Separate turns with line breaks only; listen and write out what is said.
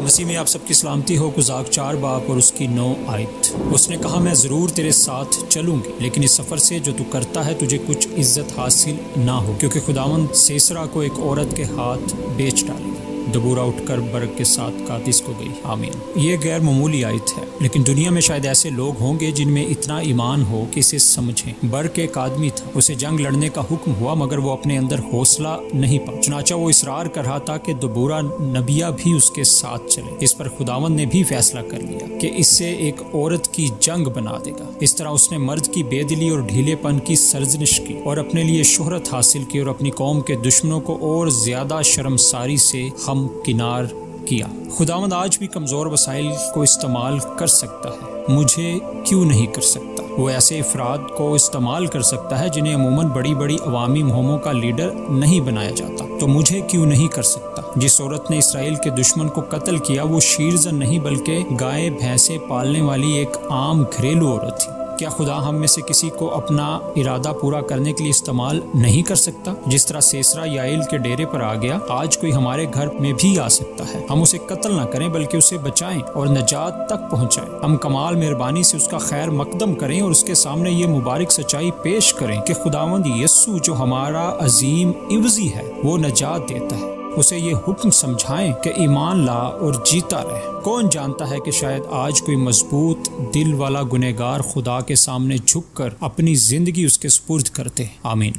मसीह में आप सबकी सलामती हो। कुज़ाक 4 बाब और उसकी 9 आयत। उसने कहा, मैं ज़रूर तेरे साथ चलूंगी, लेकिन इस सफ़र से जो तू करता है तुझे कुछ इज्जत हासिल ना हो, क्योंकि खुदावंद सीसरा को एक औरत के हाथ बेच डालेगा। दबूरा उठकर बर्क के साथ कादिस को गई। आमीन। ये गैर मामूली आयत है, लेकिन दुनिया में शायद ऐसे लोग होंगे जिनमें इतना ईमान हो कि इसे समझें। बर्क एक आदमी था, उसे जंग लड़ने का हुक्म हुआ, मगर वो अपने अंदर हौसला नहीं पा। चुनाचा वो इसरार कर रहा था कि दबूरा नबिया भी उसके साथ चले। इस पर खुदावंद ने भी फैसला कर लिया कि इससे एक औरत की जंग बना देगा। इस तरह उसने मर्द की बेदिली और ढीलेपन की सरजनिश की और अपने लिए शोहरत हासिल की और अपनी कौम के दुश्मनों को और ज्यादा शर्मसारी से किनार किया। खुदावंद आज भी कमजोर वसाइल को इस्तेमाल कर सकता है। मुझे क्यों नहीं कर सकता? वो ऐसे अफराद को इस्तेमाल कर सकता है जिन्हें अमूमन बड़ी बड़ी अवामी मुहिमों का लीडर नहीं बनाया जाता। तो मुझे क्यों नहीं कर सकता? जिस औरत ने इसराइल के दुश्मन को कत्ल किया वो शीरजन नहीं बल्कि गाय भैंसे पालने वाली एक आम घरेलू औरत थी। क्या खुदा हम में से किसी को अपना इरादा पूरा करने के लिए इस्तेमाल नहीं कर सकता? जिस तरह सीसरा याइल के डेरे पर आ गया, आज कोई हमारे घर में भी आ सकता है। हम उसे कत्ल ना करें बल्कि उसे बचाएं और नजात तक पहुंचाएं। हम कमाल मेहरबानी से उसका खैर मकदम करें और उसके सामने ये मुबारक सच्चाई पेश करें कि खुदावंद यस्सु जो हमारा अजीम इवजी है वो नजात देता है। उसे ये हुक्म समझाएं कि ईमान ला और जीता रहे। कौन जानता है कि शायद आज कोई मजबूत दिल वाला गुनहगार खुदा के सामने झुककर अपनी जिंदगी उसके सुपुर्द करते। आमीन।